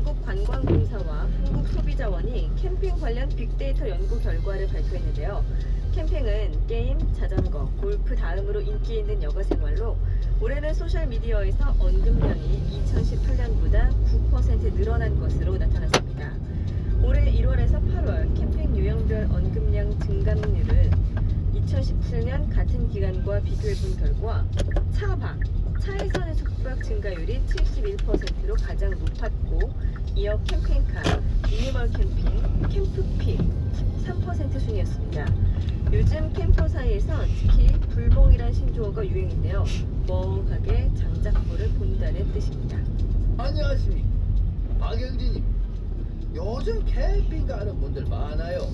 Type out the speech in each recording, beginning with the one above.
한국관광공사와 한국소비자원이 캠핑 관련 빅데이터 연구 결과를 발표했는데요. 캠핑은 게임, 자전거, 골프 다음으로 인기 있는 여가 생활로 올해는 소셜미디어에서 언급량이 2018년보다 9% 늘어난 것으로 나타났습니다. 올해 1월에서 8월 캠핑 유형별 언급량 증감률은 2017년 같은 기간과 비교해본 결과 차에서는 숙박 증가율이 71%로 가장 높았고, 이어 캠핑카, 미니멀 캠핑, 캠프픽 13% 순이었습니다. 요즘 캠퍼 사이에서 특히 불멍이란 신조어가 유행인데요. 멍하게 장작불을 본다는 뜻입니다. 안녕하십니까, 박영진입니다. 요즘 캠핑 가는 분들 많아요.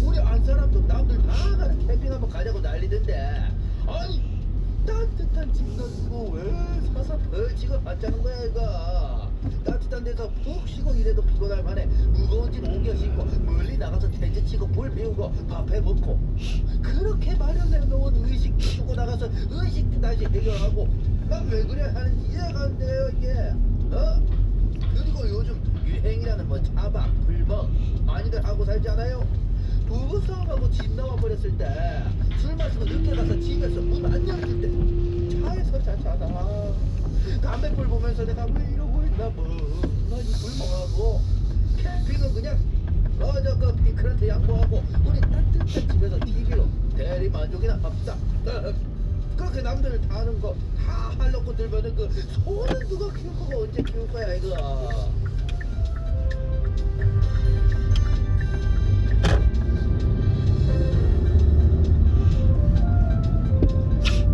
우리 안 사람도 남들 다 가는 캠핑 한번 가자고 난리던데, 아니 따뜻한 집 놔두고 왜 사서 벌칙을 받자는 거야 이거. 따뜻한 데서 푹 쉬고 이래도 피곤할 만해 무거운 짐 옮겨 싣고 멀리 나가서 텐트 치고 불 피우고 밥 해 먹고, 그렇게 마련해 놓은 의식도 주고 나가서 의식도 다시 해결하고, 난 왜 그래 하는지 이해가 안 돼요 이게. 그리고 요즘 유행이라는 뭐 차박, 불멍 많이들 하고 살지 않아요? 부부싸움하고 집 나와버렸을 때, 술 마시고 늦게 가서 집에서 문 안 열릴 때 차에서 자잖아. 담배불 보면서 내가 왜 이러고 있나 뭐 나이 불멍하고. 캠핑은 그냥 그 핑크한테 양보하고 우리 따뜻한 집에서 TV로 대리 만족이나 합시다. 그렇게 남들 다 하는 거 다 하려고 들면은 그 소는 누가 키울 거고 언제 키울 거야 이거.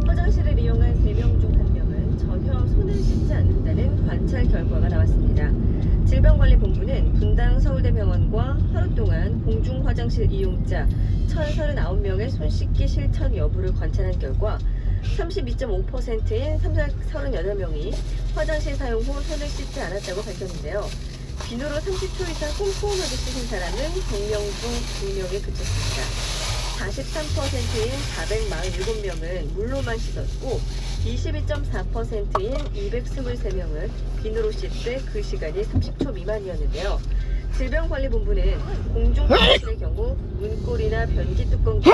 화장실을 이용한 3명 중 1명은 전혀 손을 씻지 않는다는 관찰 결과가 나왔습니다. 질병관리본부는 분당 서울대병원과 하루 동안 공중화장실 이용자 1,039명의 손 씻기 실천 여부를 관찰한 결과 32.5%인 38명이 화장실 사용 후 손을 씻지 않았다고 밝혔는데요. 비누로 30초 이상 꼼꼼하게 씻은 사람은 100명 중 2명에 그쳤습니다. 43%인 447명은 물로만 씻었고, 22.4%인 223명은 비누로 씻되 그 시간이 30초 미만이었는데요. 질병관리본부는 공중화장실의 경우 문고리나 변기 뚜껑 등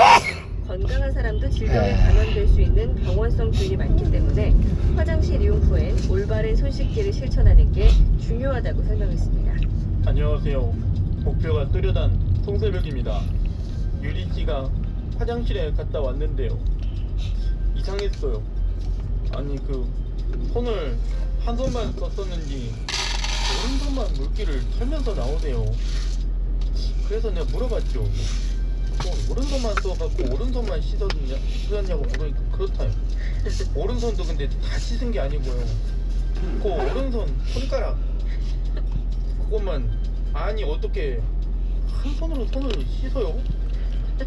건강한 사람도 질병에 감염될 수 있는 병원성 균이 많기 때문에 화장실 이용 후엔 올바른 손 씻기를 실천하는 게 중요하다고 설명했습니다. 안녕하세요. 목표가 뚜렷한 송새벽입니다. 유리씨가 화장실에 갔다 왔는데요, 이상했어요. 아니 손을 한 손만 썼었는지 오른손만 물기를 털면서 나오네요. 그래서 내가 물어봤죠. 오른손만 써갖고 오른손만 씻었냐고 물으니까 그렇다요. 오른손도 근데 다 씻은 게 아니고요, 그 오른손 손가락 그것만. 아니 어떻게 한 손으로 손을 씻어요?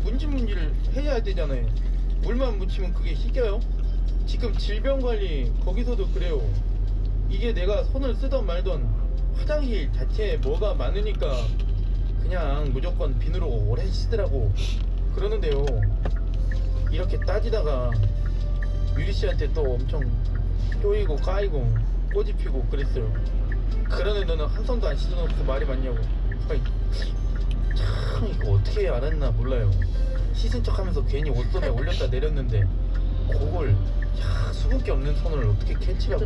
문질문질 해야 되잖아요. 물만 묻히면 그게 씻겨요? 지금 질병관리 거기서도 그래요. 이게 내가 손을 쓰던 말던 화장실 자체에 뭐가 많으니까 그냥 무조건 비누로 오래 씻으라고 그러는데요, 이렇게 따지다가 유리씨한테 또 엄청 쪼이고 까이고 꼬집히고 그랬어요. 그러는 너는 한 손도 안 씻어놓고 말이 많냐고. 참 이거 어떻게 알았나 몰라요. 씻은 척하면서 괜히 옷소매 올렸다 내렸는데 그걸 수분기 없는 손을 어떻게 캐치라고.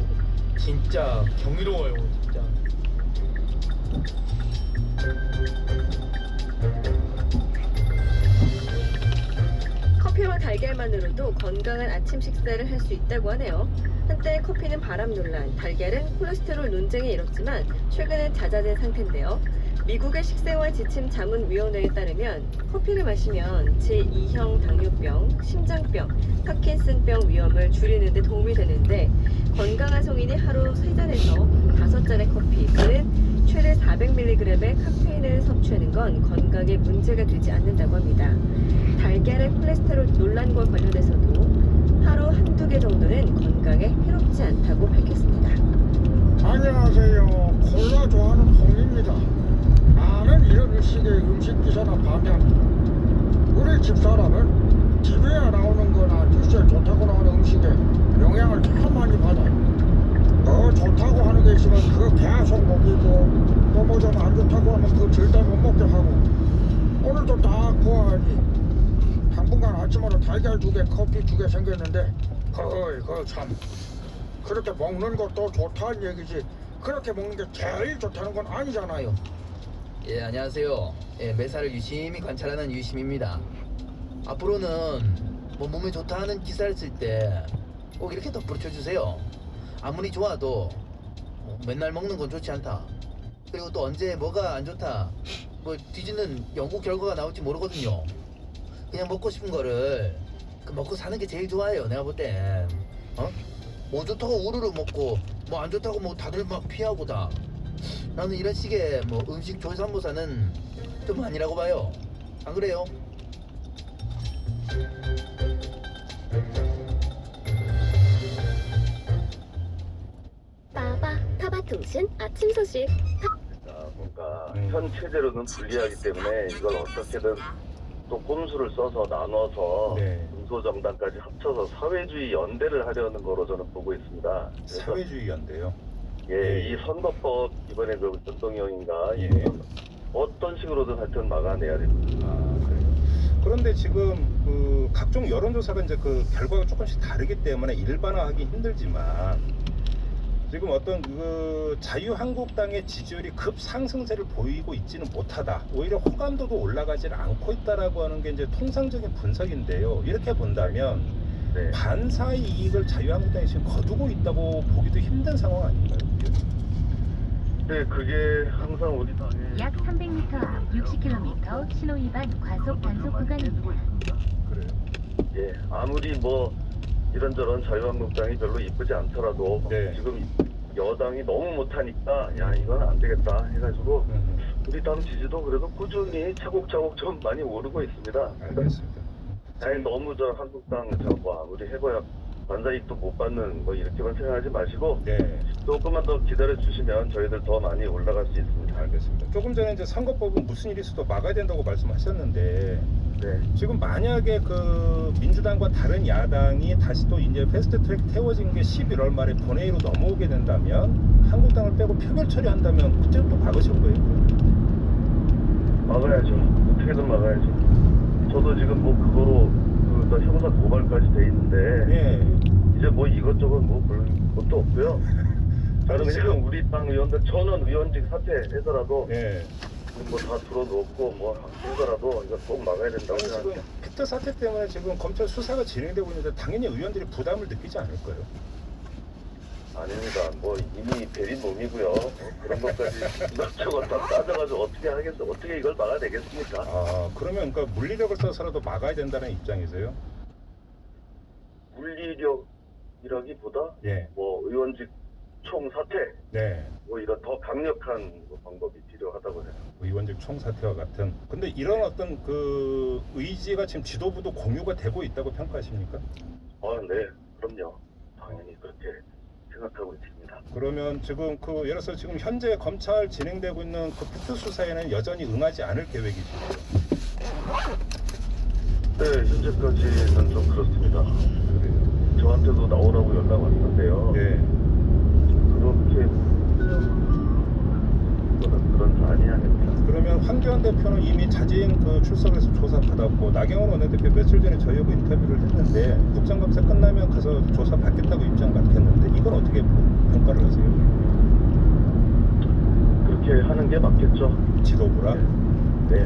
진짜 경이로워요 진짜. 커피와 달걀만으로도 건강한 아침 식사를 할 수 있다고 하네요. 한때 커피는 바람 논란, 달걀은 콜레스테롤 논쟁에 이뤘지만 최근엔 잦아든 상태인데요. 미국의 식생활 지침 자문위원회에 따르면 커피를 마시면 제2형 당뇨병, 심장병, 파킨슨병 위험을 줄이는 데 도움이 되는데, 건강한 성인이 하루 3잔에서 5잔의 커피, 또는 최대 400mg의 카페인을 섭취하는 건 건강에 문제가 되지 않는다고 합니다. 달걀의 콜레스테롤 논란과 관련해서도 하루 한두 개 정도는 건강에 해롭지 않다고 밝혔습니다. 안녕하세요. 콜라 좋아하는 홍입니다. 나는 이런 식의 음식 기사나 반대합니다. 우리 집사람은 TV에 나오는 거나 뉴스에 좋다고 나오는 음식에 영향을 더 많이 받아요. 더 좋다고 하는 게 있으면 그거 계속 먹이고 또 뭐 좀 안 좋다고 하면 그거 절대 못 먹게 하고 오늘도 딱 보아하니 당분간 아침으로 달걀 2개 커피 2개 생겼는데 그거 참 그렇게 먹는 것도 좋다는 얘기지 그렇게 먹는 게 제일 좋다는 건 아니잖아요. 예, 안녕하세요. 예, 매사를 유심히 관찰하는 유심입니다. 앞으로는 뭐 몸에 좋다 하는 기사를 쓸 때 꼭 이렇게 덧붙여 주세요. 아무리 좋아도 맨날 먹는 건 좋지 않다. 그리고 또 언제 뭐가 안 좋다 뭐 뒤지는 연구 결과가 나올지 모르거든요. 그냥 먹고 싶은 거를 먹고 사는 게 제일 좋아요. 내가 볼 땐. 뭐 좋다고 우르르 먹고 뭐 안 좋다고 뭐 다들 막 피하고 다. 나는 이런 식의 뭐 음식 조산모사는 좀 아니라고 봐요. 안 그래요? 빠바 타바통신 아침 소식. 뭔가 현 체제로는 불리하기 때문에 이걸 어떻게든 또 꼼수를 써서 나눠서 네. 중소정당까지 합쳐서 사회주의 연대를 하려는 거로 저는 보고 있습니다. 그래서 사회주의 연대요. 이 선거법 이번에 그 전동형인가 예. 이거는 어떤 식으로든 하여튼 막아내야 됩니다. 그래요. 그런데 지금 그 각종 여론조사가 이제 그 결과가 조금씩 다르기 때문에 일반화하기 힘들지만 지금 어떤 그 자유한국당의 지지율이 급상승세를 보이고 있지는 못하다. 오히려 호감도도 올라가질 않고 있다라고 하는 게 이제 통상적인 분석인데요. 이렇게 본다면 네. 반사 이익을 자유한국당이 지금 거두고 있다고 보기도 힘든 상황 아닌가요? 네, 그게 항상 우리 당의 약 300m 앞 60km 신호위반 과속 단속 구간입니다. 그래요. 예, 아무리 뭐 이런저런 자유한국당이 별로 이쁘지 않더라도 네. 지금 여당이 너무 못하니까 야 이건 안 되겠다 해가지고 우리 당 지지도 그래도 꾸준히 차곡차곡 좀 많이 오르고 있습니다. 알겠습니다. 아니 너무 저 한국당 저뭐 아무리 해봐야 반사이익도 못 받는 뭐 이렇게만 생각하지 마시고 네. 조금만 더 기다려 주시면 저희들 더 많이 올라갈 수 있습니다. 알겠습니다. 조금 전에 이제 선거법은 무슨 일이 있어도 막아야 된다고 말씀하셨는데 네. 지금 만약에 그 민주당과 다른 야당이 다시 또 이제 패스트트랙 태워진 게 11월 말에 본회의로 넘어오게 된다면 한국당을 빼고 표결 처리한다면 그때 또 막으실 거예요? 막아야죠. 어떻게든 막아야죠. 저도 지금 뭐 그거로 그 형사 고발까지 돼 있는데 네. 이제 뭐 이것저것 뭐 볼 것도 없고요. 저는 아니, 그냥 우리 당 의원들 전원 의원직 사퇴해서라도 네. 뭐 다 들어놓고 뭐 해서라도 이거 꼭 막아야 된다고 아니, 지금 생각합니다. 피터 사태 때문에 지금 검찰 수사가 진행되고 있는데 당연히 의원들이 부담을 느끼지 않을 거예요. 아닙니다. 뭐 이미 베린 놈이고요. 뭐 그런 것까지 이것저것 다 따져가지고 어떻게 하겠어? 어떻게 이걸 막아내겠습니까? 아 그러면 그러니까 물리력을 써서라도 막아야 된다는 입장이세요? 물리력이라기보다 예. 뭐 의원직 총 사퇴 네. 뭐 이런 더 강력한 뭐 방법이 필요하다고 해요. 의원직 총사퇴와 같은. 근데 이런 어떤 그 의지가 지금 지도부도 공유가 되고 있다고 평가하십니까? 네, 그럼요. 당연히 그렇게 생각하고 있습니다. 그러면 지금 그 예를 들어서 지금 현재 검찰 진행되고 있는 그 피트 수사에는 여전히 응하지 않을 계획이시죠? 네, 현재까지는 좀 그렇습니다. 그래요. 저한테도 나오라고 연락 왔는데요. 네. 그렇게 그런 사안이 아닙니다. 그러면 황교안 대표는 이미 자진 그 출석해서 조사 받았고 나경원 원내대표 며칠 전에 저희하고 인터뷰를 했는데 국정감사 끝나면 가서 조사 받겠다고 입장 밝혔는데 이건 어떻게 평가를 하세요? 그렇게 하는 게 맞겠죠. 지도부라? 네.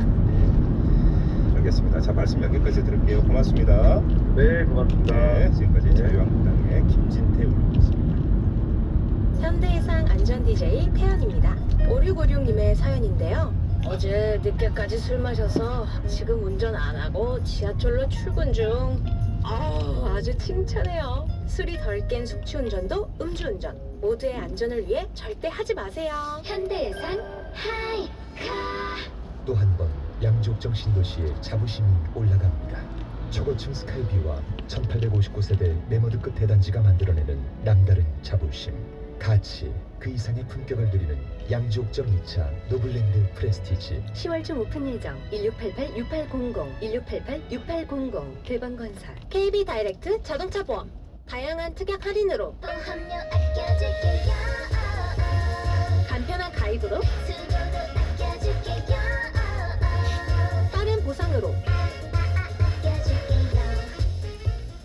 알겠습니다. 자, 말씀 여기까지 들을게요. 고맙습니다. 네, 고맙습니다. 네, 지금까지 자유한국당의 김진태 의원이었습니다. 현대해상 안전 DJ 태연입니다. 5656님의 사연인데요. 어제 늦게까지 술 마셔서 지금 운전 안 하고 지하철로 출근 중. 아주 칭찬해요. 술이 덜 깬 숙취운전도 음주운전. 모두의 안전을 위해 절대 하지 마세요. 현대해상 하이카. 또 한 번 양지옥정 신도시의 자부심이 올라갑니다. 초고층 스카이뷰와 1859세대 메머드 끝 대단지가 만들어내는 남다른 자부심, 가치, 그 이상의 품격을 누리는 양지옥정 2차 노블랜드 프레스티지. 10월 중 오픈 예정. 1688-6800, 1688-6800. 대방건설. KB 다이렉트 자동차 보험. 다양한 특약 할인으로 또 한 명 아껴줄게요. 가이드로 빠른 보상으로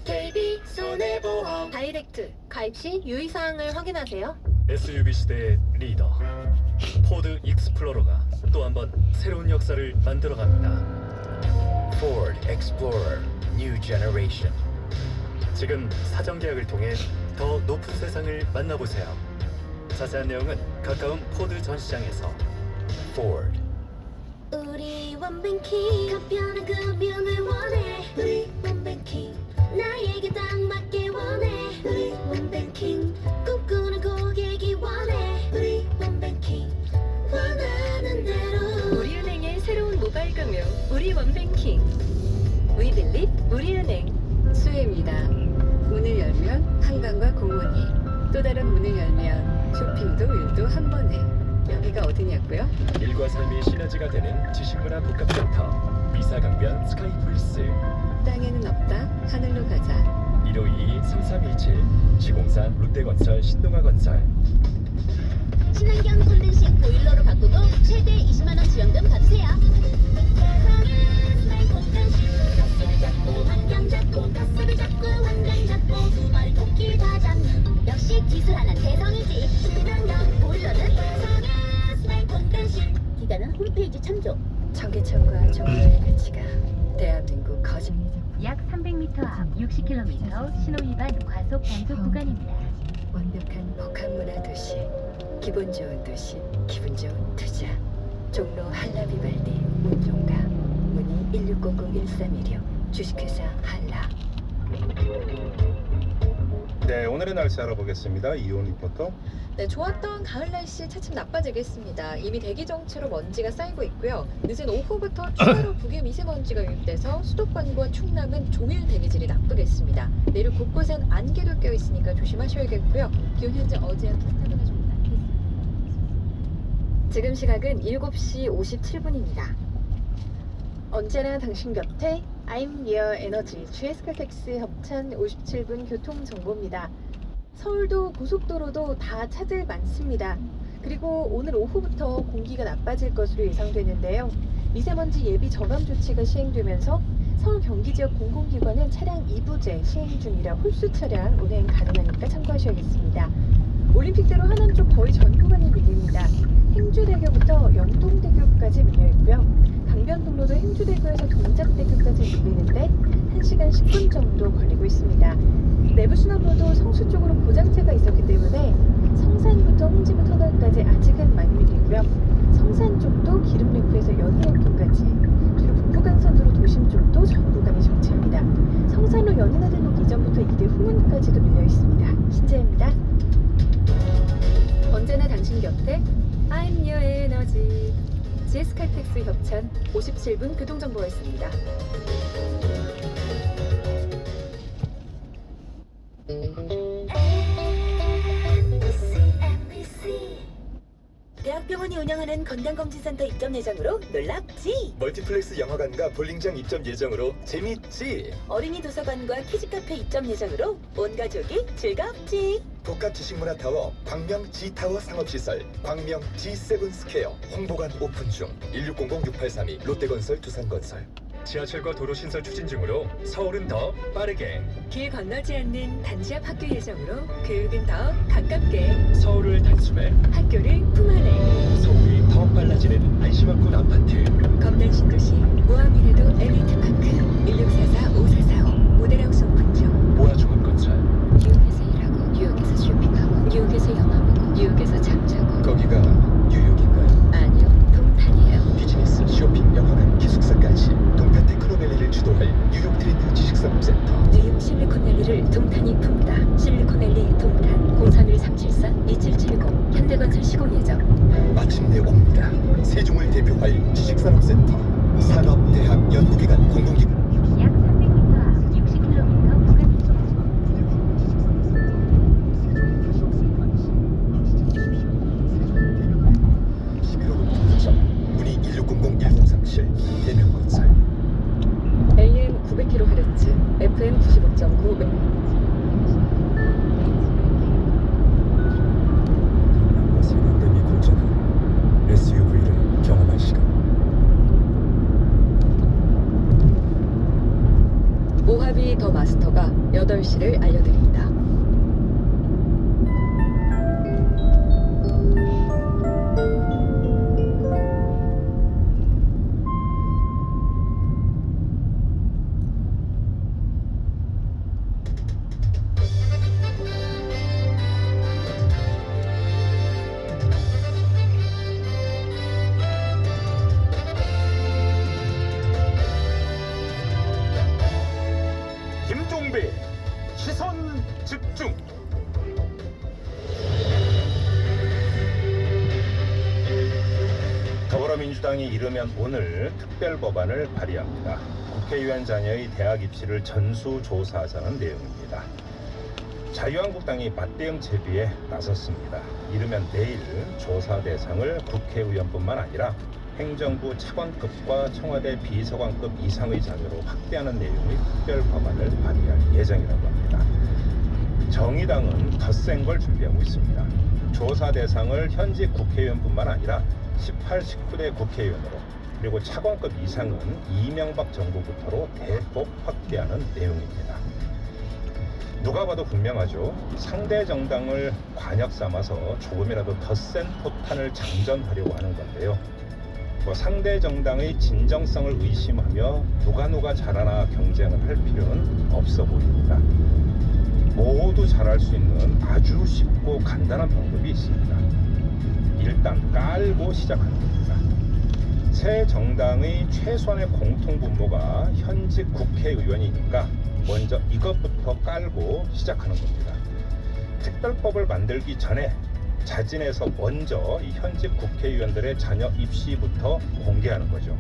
KB 손해보험 다이렉트 가입 시 유의사항을 확인하세요. SUV 시대의 리더 포드 익스플로러가 또 한 번 새로운 역사를 만들어갑니다. Ford Explorer New Generation. 지금 사전 계약을 통해 더 높은 세상을 만나보세요. 자세한 내용은 가까운 포드 전시장에서. Ford. 우리 원뱅킹 간편한 금융을 원해. 우리 원뱅킹 나에게 딱 맞게 원해. 우리 원뱅킹 꿈꾸는 고객이 원해. 우리 원뱅킹 원하는 대로. 우리은행의 새로운 모바일 금융 우리 원뱅킹. We believe 우리은행. 수혜입니다. 문을 열면 한강과 공원이, 또 다른 문을 열면 쇼핑도 일도 한 번에. 여기가 어디냐고요? 일과 삶의 시너지가 되는 지식문화 복합센터 미사강변 스카이플스. 땅에는 없다 하늘로 가자. 1522-3327 시공사 롯데건설 신동아건설. 친환경 콘덴싱 보일러로 바꾸고 최대 20만 원 지원금 받으세요. 가스를 잡고 환경 잡고 가스를 잡고 환경 잡고 두 마리 토끼 다 잡는 역시 기술 하나 대성이지. 친환경 보일러는 스마일 콘덴싱. 기간은 홈페이지 참조. 전기차과 정부의 가치가 대한민국 거짓. 약 300m 앞 60km 신호 위반 과속 단속 구간입니다. 완벽한 복합문화 도시, 기분 좋은 도시, 기분 좋은 투자. 종로 한라비발디 문종가. 문의 1600-1316. 주식회사 한라. 네, 오늘의 날씨 알아보겠습니다. 이온 리포터. 네, 좋았던 가을 날씨 차츰 나빠지겠습니다. 이미 대기 정체로 먼지가 쌓이고 있고요. 늦은 오후부터 추가로 북에 미세먼지가 유입돼서 수도권과 충남은 종일 대기질이 나쁘겠습니다. 내일 곳곳엔 안개도 껴 있으니까 조심하셔야겠고요. 기온 현재 어제와 비슷하거나 좀 낮겠습니다. 지금 시각은 7시 57분입니다. 언제나 당신 곁에 I'm Your Energy GS칼텍스 협찬 57분 교통정보입니다. 서울도 고속도로도 다 차들 많습니다. 그리고 오늘 오후부터 공기가 나빠질 것으로 예상되는데요. 미세먼지 예비 저감 조치가 시행되면서 서울 경기 지역 공공기관은 차량 2부제 시행 중이라 홀수 차량 운행 가능하니까 참고하셔야겠습니다. 올림픽대로 하남 쪽 거의 전 구간이 밀립니다. 행주대교부터 영동대교까지 밀려있고요. 강변북로도 행주대교에서 동작대교까지 밀리는데 1시간 10분 정도 걸리고 있습니다. 내부순환로도 성수 쪽으로 고장차가 있었기 때문에 성산부터 홍지부 터널까지 아직은 많이 밀리고요. 성산 쪽도 기름램프에서 연희램프까지, 그리고 북부간선도로 도심 쪽도 전 구간이 정체입니다. 성산로 연희나들목 이전부터 이대 후문까지도 밀려 있습니다. 신재입니다. 언제나 당신 곁에 I'm Your Energy GS칼텍스 협찬 57분 교통정보였습니다. 대학병원이 운영하는 건강검진센터 입점 예정으로 놀랍지. 멀티플렉스 영화관과 볼링장 입점 예정으로 재밌지. 어린이 도서관과 키즈카페 입점 예정으로 온 가족이 즐겁지. 복합 지식문화타워 광명 G타워 상업시설 광명 G7 스퀘어 홍보관 오픈 중. 1600-6832 롯데건설 두산건설. 지하철과 도로 신설 추진 중으로 서울은 더 빠르게. 길 건너지 않는 단지 앞 학교 예정으로 교육은 더 가깝게. 서울을 단숨에 학교를 품 안에. 서울이 더 빨라지는 안심학군 아파트. 검단 신도시 모아미래도 엘리트파크 1644-5445 모델하우스 오픈 중. 모아종합건설. 뉴욕에서 일하고 뉴욕에서 쇼핑하고 뉴욕에서 영화 보고 뉴욕에서 잠자고. 거기가 뉴욕인가요? 아니요, 동탄이에요. 비즈니스, 쇼핑, 영화관, 기숙사까지 동탄 테크노밸리를 주도할 뉴욕 트렌드 지식산업센터. 뉴욕 실리콘밸리를 동탄이 품다. 실리콘밸리 동탄 031-374-2770 현대건설 시공 예정. 마침내 옵니다. 세종을 대표할 지식산업센터. 산업대학 연구기관 공공기관. 약 300m 앞 60km 구간입니다. 문의 1600-1037 대명건설. AM 900kHz, FM 95.9. 세련됨이 공존하는 8시를 알려드립니다. 김종배 시선 집중. 더불어민주당이 이르면 오늘 특별 법안을 발의합니다. 국회의원 자녀의 대학 입시를 전수조사하자는 내용입니다. 자유한국당이 맞대응 제비에 나섰습니다. 이르면 내일 조사 대상을 국회의원뿐만 아니라 행정부 차관급과 청와대 비서관급 이상의 자녀로 확대하는 내용의 특별 법안을 발의할 예정이라고 합니다. 정의당은 더 센 걸 준비하고 있습니다. 조사 대상을 현직 국회의원뿐만 아니라 18, 19대 국회의원으로 그리고 차관급 이상은 이명박 정부부터로 대폭 확대하는 내용입니다. 누가 봐도 분명하죠. 상대 정당을 관역 삼아서 조금이라도 더 센 포탄을 장전하려고 하는 건데요. 상대 정당의 진정성을 의심하며 누가 잘하나 경쟁을 할 필요는 없어 보입니다. 모두 잘할 수 있는 아주 쉽고 간단한 방법이 있습니다. 일단 깔고 시작하는 겁니다. 새 정당의 최소한의 공통분모가 현직 국회의원이니까 먼저 이것부터 깔고 시작하는 겁니다. 특별법을 만들기 전에 자진해서 먼저 이 현직 국회의원들의 자녀 입시부터 공개하는 거죠.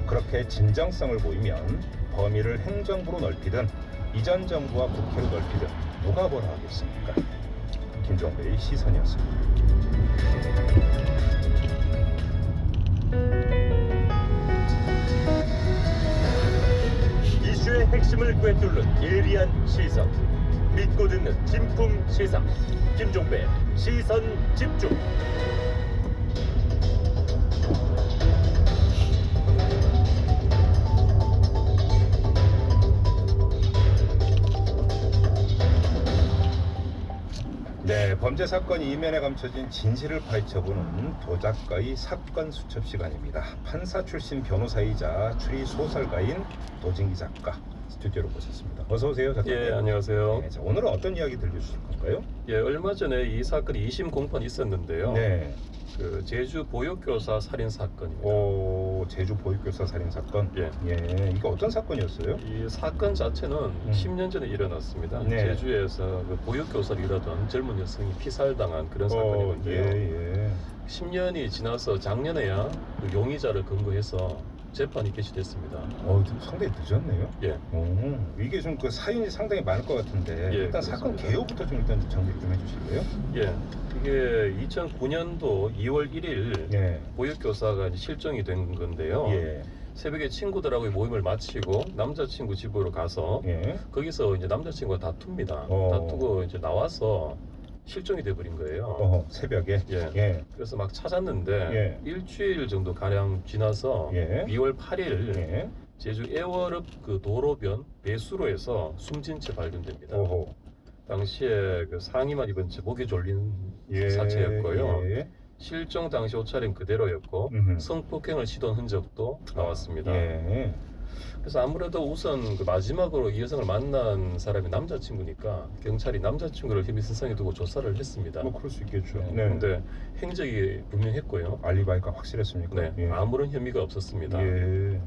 그렇게 진정성을 보이면 범위를 행정부로 넓히든 이전 정부와 국회로 넓히든 누가 뭐라 하겠습니까? 김종배의 시선이었습니다. 이슈의 핵심을 꿰뚫는 예리한 시선, 믿고 듣는 진품 시상, 김종배 시선 집중. 네, 범죄 사건이 이면에 감춰진 진실을 파헤쳐보는 도작가의 사건 수첩 시간입니다. 판사 출신 변호사이자 추리 소설가인 도진기 작가 스튜디오로 모셨습니다. 어서 오세요, 작가님. 예, 안녕하세요. 네, 자, 오늘은 어떤 이야기 들려주실 건가요? 예, 얼마 전에 이 사건이 2심 공판이 있었는데요. 네. 그 제주 보육교사 살인 사건입니다. 오, 제주 보육교사 살인 사건. 예. 예, 이게 어떤 사건이었어요? 이 사건 자체는 10년 전에 일어났습니다. 네. 제주에서 그 보육교사를 일하던 젊은 여성이 피살당한 그런 사건이었는데요. 예. 10년이 지나서 작년에야 그 용의자를 근거해서 재판이 개시됐습니다. 좀 상당히 늦었네요. 예. 이게 좀 그 사연이 상당히 많을 것 같은데 예, 일단 사건 그렇습니다. 개요부터 좀 일단 정리 좀 해주실래요? 예. 이게 2009년도 2월 1일 예. 보육교사가 이제 실종이 된 건데요. 예. 새벽에 친구들하고의 모임을 마치고 남자친구 집으로 가서 예. 거기서 이제 남자친구가 다툽니다. 다투고 이제 나와서 실종이 돼버린 거예요. 새벽에. 예. 예. 그래서 막 찾았는데 일주일 정도 가량 지나서 예. 2월 8일 예. 제주 애월읍 그 도로변 배수로에서 숨진 채 발견됩니다. 오호. 당시에 그 상의만 입은 채 목이 졸린 예. 사체였고요. 예. 실종 당시 옷차림 그대로였고 성폭행을 시도한 흔적도 나왔습니다. 예. 그래서 아무래도 우선 그 마지막으로 이 여성을 만난 사람이 남자친구니까 경찰이 남자친구를 혐의 선상에 두고 조사를 했습니다. 뭐 그럴 수 있겠죠. 네. 네. 근데 행적이 분명했고요. 알리바이가 확실했습니까? 네. 예. 아무런 혐의가 없었습니다. 예.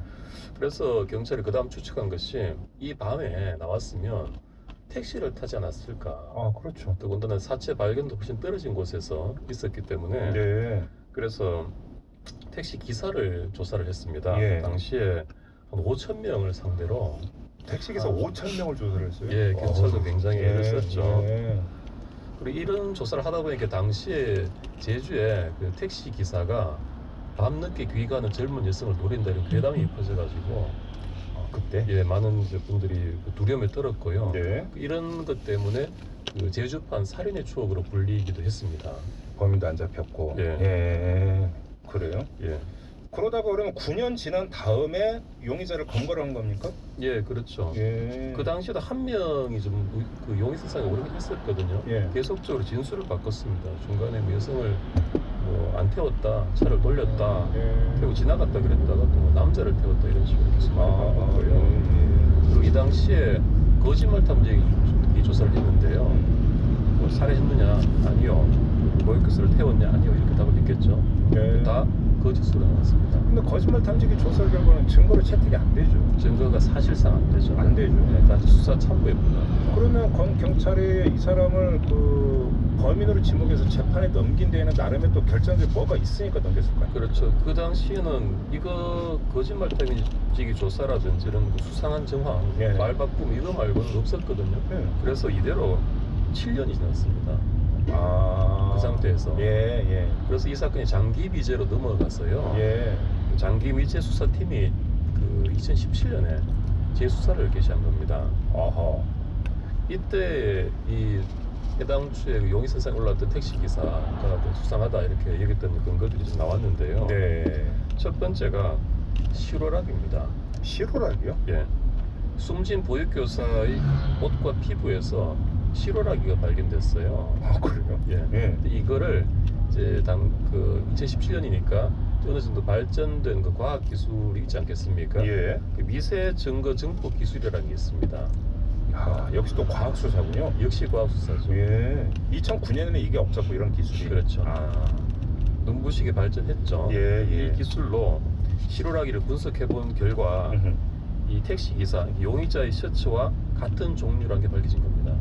그래서 경찰이 그 다음 추측한 것이 이 밤에 나왔으면 택시를 타지 않았을까. 아, 그렇죠. 더군다나 사체 발견도 훨씬 떨어진 곳에서 있었기 때문에 네. 그래서 택시 기사를 조사를 했습니다. 예. 당시에 한 5,000명을 상대로 택시기사 5,000명을 조사를 했어요? 예, 경찰도 굉장히 애를 썼죠. 예. 그리고 이런 조사를 하다 보니까 당시에 제주에 그 택시 기사가 밤늦게 귀가하는 젊은 여성을 노린다 이런 괴담이 퍼져가지고 그때 예, 많은 이제 분들이 그 두려움에 떨었고요. 네. 이런 것 때문에 그 제주판 살인의 추억으로 불리기도 했습니다. 범인도 안 잡혔고. 예. 예. 그래요? 예. 그러다가 그러면 9년 지난 다음에 용의자를 검거를 한 겁니까? 예, 그렇죠. 예. 그 당시에도 한 명이 좀 그 용의 세상에 오래 했었거든요. 예. 계속적으로 진술을 바꿨습니다. 중간에 뭐 여성을 뭐 안 태웠다, 차를 돌렸다, 예. 태우고 지나갔다 그랬다가 또뭐 남자를 태웠다 이런 식으로 계속 바꿨고요. 예. 그리고 이 당시에 거짓말 탐지기 조사를 했는데요. 뭐 살해했느냐? 아니요. 모욕교사를 태웠냐? 아니요. 이렇게 답을 했겠죠. 예. 다 거짓으로 나왔습니다. 근데 거짓말 탐지기 조사 결과는 증거로 채택이 안 되죠. 증거가 사실상 안 되죠. 안 되죠. 네, 단지 수사 참고에 불과합니다. 그러면 경찰이 이 사람을 그 범인으로 지목해서 재판에 넘긴 데에는 나름의 또 결정적인 뭐가 있으니까 넘겼을 거 아니에요? 그렇죠. 그 당시에는 이거 거짓말 탐지기 조사라든지 이런 그 수상한 정황, 예. 말 바꿈 이거 말고는 없었거든요. 예. 그래서 이대로 7년이 지났습니다. 아. 그 상태에서. 예, 예. 그래서 이 사건이 장기 미제로 넘어갔어요. 예. 장기 미제 수사팀이 그 2017년에 재수사를 개시한 겁니다. 어허. 이때 이 해당 주에 그 용의 세상에 올라왔던 택시 기사가 좀 수상하다 이렇게 얘기했던 근거들이 좀 나왔는데요. 네. 첫 번째가 실오락입니다. 실오락이요? 예. 숨진 보육교사의 옷과 피부에서 실오라기가 발견됐어요. 아, 그래요? 예. 근데 이거를 이제 그 2017년이니까 어느 정도 발전된 그 과학 기술이 있지 않겠습니까? 예. 그 미세 증거 증폭 기술이라는 게 있습니다. 아, 역시 또 과학 수사군요. 역시 과학 수사죠. 예. 2009년에는 이게 없었고 이런 기술이. 그렇죠. 아. 눈부시게 발전했죠. 예, 예. 이 기술로 실오라기를 분석해 본 결과 이 택시 기사 용의자의 셔츠와 같은 종류라는 게 밝혀진 겁니다.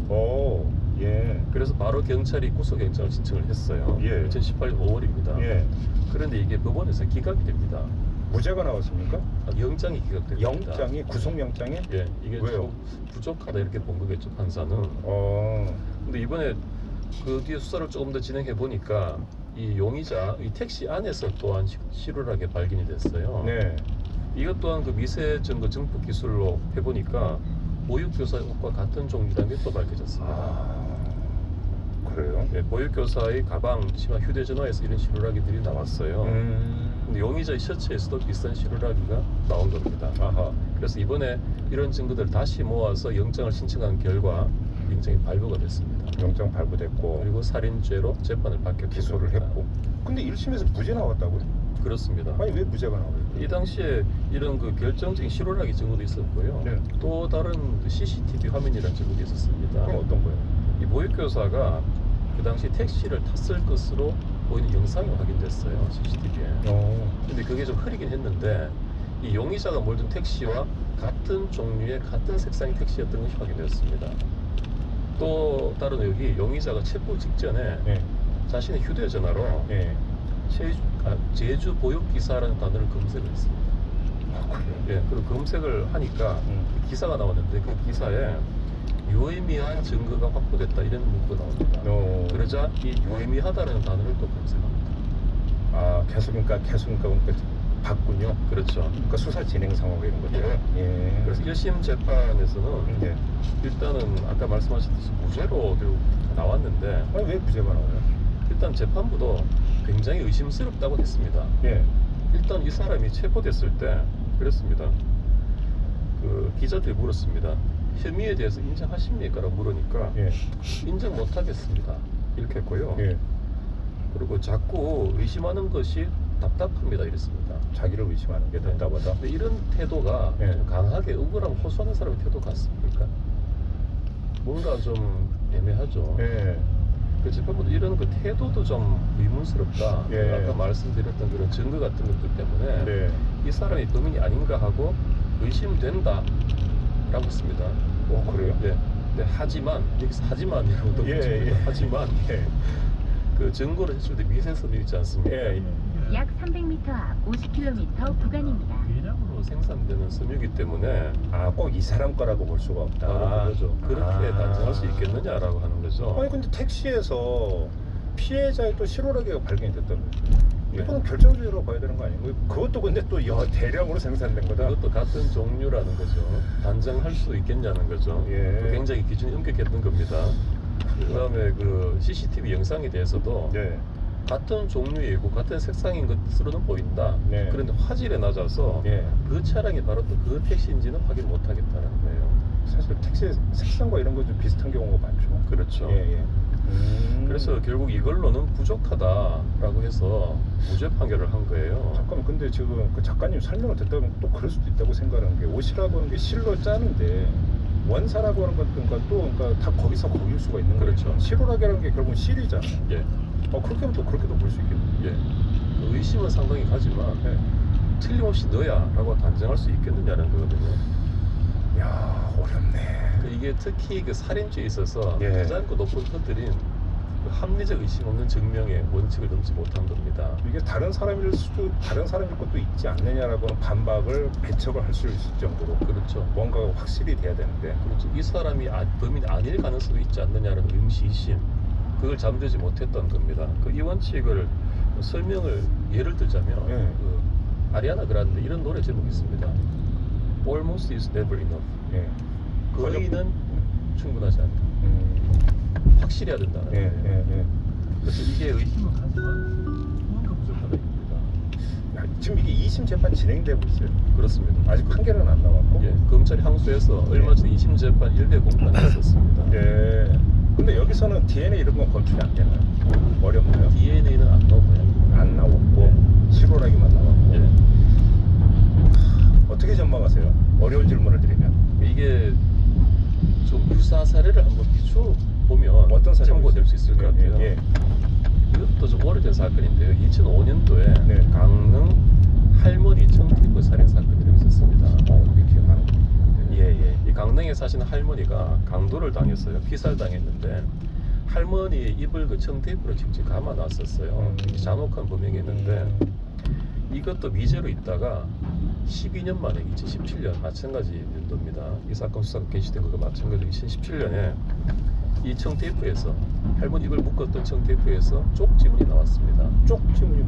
오, 예. 그래서 바로 경찰이 구속영장을 신청을 했어요. 예. 2018년 5월입니다. 예. 그런데 이게 법원에서 기각이 됩니다. 무죄가 나왔습니까? 영장이 기각됩니다. 영장이 구속영장이? 예, 이게 왜요? 좀 부족하다 이렇게 본 거겠죠, 판사는. 근데 이번에 그 뒤에 수사를 조금 더 진행해 보니까 이 용의자, 이 택시 안에서 또한 실오라게 발견이 됐어요. 네. 이것 또한 그 미세 증거 증폭 기술로 해보니까 보육교사의 옷과 같은 종류라는 게 또 밝혀졌습니다. 그래요? 예, 보육교사의 가방, 치마, 휴대전화에서 이런 실오라기들이 나왔어요. 근데 용의자의 셔츠에서도 비슷한 실오라기가 나온 겁니다. 아하. 그래서 이번에 이런 증거들을 다시 모아서 영장을 신청한 결과 영장이 발부가 됐습니다. 영장 발부됐고 그리고 살인죄로 재판을 받게 기소를 했고. 근데 1심에서 무죄 나왔다고요? 그렇습니다. 아니 왜 무죄가 나와요? 이 당시에 이런 그 결정적인 실오라기 증거도 있었고요. 네. 또 다른 CCTV 화면이라는 증거도 있었습니다. 그럼 어떤 거예요? 이 보육교사가 그 당시 택시를 탔을 것으로 보이는 영상이 확인됐어요, CCTV에. 근데 그게 좀 흐리긴 했는데 이 용의자가 몰던 택시와 같은 종류의 같은 색상의 택시였던 것이 확인되었습니다. 또 다른 의혹이 용의자가 체포 직전에 자신의 휴대전화로 제주 보육기사라는 단어를 검색을 했습니다. 예, 그리고 검색을 하니까 기사가 나왔는데 그 기사에 유의미한 증거가 확보됐다 이런 문구가 나옵니다. 그러자 이 유의미하다라는 단어를 또 검색합니다. 아, 계속 봤군요. 그렇죠. 그러니까 수사 진행 상황 이런 거죠. 예. 그래서 1심 재판에서는 일단은 아까 말씀하셨듯이 무죄로 결국 나왔는데 아니 왜 무죄가 나와요? 일단 재판부도 굉장히 의심스럽다고 했습니다. 예. 일단 이 사람이 체포됐을 때 그랬습니다. 그 기자들이 물었습니다. 혐의에 대해서 인정하십니까? 라고 물으니까 인정 못하겠습니다. 이렇게 했고요. 그리고 자꾸 의심하는 것이 답답합니다. 이랬습니다. 자기를 의심하는 게 답답하다. 근데 이런 태도가 좀 강하게 억울함 호소하는 사람의 태도 같습니까? 뭔가 좀 애매하죠. 그 재판부도 이런 그 태도도 좀 의문스럽다. 아까 말씀드렸던 그런 증거 같은 것들 때문에 이 사람이 범인이 아닌가 하고 의심된다 라고 했습니다. 그래요? 네. 네, 하지만 여기서 하지만이라고 또 하지만 그 증거를 했을 때 미세설이 있지 않습니까? 약 300m 앞 50km 구간입니다. 대량으로 생산되는 섬유이기 때문에 꼭 이 사람 거라고 볼 수가 없다. 그거죠. 그렇게 단정할 수 있겠느냐라고 하는 거죠. 아니 근데 택시에서 피해자의 또 실오라기가 발견이 됐다는 거죠. 이거는 결정적으로 봐야 되는 거 아니에요? 그것도 근데 또 대량으로 생산된 거다. 그것도 같은 종류라는 거죠. 단정할 수 있겠냐는 거죠. 굉장히 기준이 엄격했던 겁니다. 그 다음에 그 CCTV 영상에 대해서도 같은 종류이고 같은 색상인 것으로는 보인다. 네. 그런데 화질에 낮아서 예. 그 차량이 바로 또 그 택시인지는 확인 못 하겠다는 거예요. 사실 택시 색상과 이런 거 좀 비슷한 경우가 많죠. 그렇죠. 예, 예. 그래서 결국 이걸로는 부족하다라고 해서 무죄 판결을 한 거예요. 잠깐만, 근데 지금 그 작가님 설명을 듣다 보면 또 그럴 수도 있다고 생각하는 게, 옷이라고 하는 게 실로 짜는데 원사라고 하는 것들과 또 그러니까 다 거기서 거길 수가 있는 거죠. 그렇죠. 실오라기라는 게 결국은 실이잖아. 예. 그렇게 하면 또 그렇게도 볼 수 있겠네. 예. 의심은 상당히 가지만 예. 틀림없이 너야라고 단정할 수 있겠느냐는 거거든요. 야, 어렵네. 이게 특히 그 살인죄에 있어서 예. 가장 높은 것들인 그 합리적 의심 없는 증명의 원칙을 넘지 못한 겁니다. 이게 다른 사람일 수도, 다른 사람일 것도 있지 않느냐라고는 반박을 배척을 할 수 있을 정도로, 그렇죠. 뭔가가 확실히 돼야 되는데. 그렇죠. 이 사람이 범인이 아닐 가능성이 있지 않느냐는 의심심, 그걸 잠재지 못했던 겁니다. 그 이 원칙을 설명을 예를 들자면 예. 그 아리아나 그란데 이런 노래 제목이 있습니다. Almost is never enough. 예. 거의는 충분하지 않다. 확실해야 된다는 예, 거예요. 예, 예. 그래서 이게 의심은 가지만 뭔가 부족하다입니다. 야, 지금 이게 2심 재판 진행되고 있어요. 그렇습니다. 아직 판결은 안 나왔고. 예, 검찰이 항소해서 얼마 전에 2심 재판 1회 공판이 있었습니다. 예. 근데 여기서는 DNA 이런 건 검출이 안 되나요? 어렵나요? DNA는 안 나온 모양입니다. 안 나왔고 실오라기만 나왔고. 예. 어떻게 전망하세요? 어려운 질문을 드리면. 이게 좀 유사 사례를 한번 비추어 보면 어떤 사례가 참고될 수 있어요? 있을 것 같아요. 예. 이것도 좀 오래된 사건인데요. 2005년도에 네. 강릉 할머니 청티프 살인 사건이 있었습니다. 이게 기억나는 것 같은데. 예, 예. 이 강릉에 사시는 할머니가 강도를 당했어요. 피살당했는데 할머니의 입을 그 청테이프로 칭칭 감아놨었어요. 잔혹한 범행이었는데 이것도 미제로 있다가 12년 만에 2017년 마찬가지 연도입니다. 이 사건 수사가 개시된 것과 마찬가지로 2017년에 이 청테이프에서 할머니 입을 묶었던 청테이프에서 쪽 지문이 나왔습니다. 쪽 지문이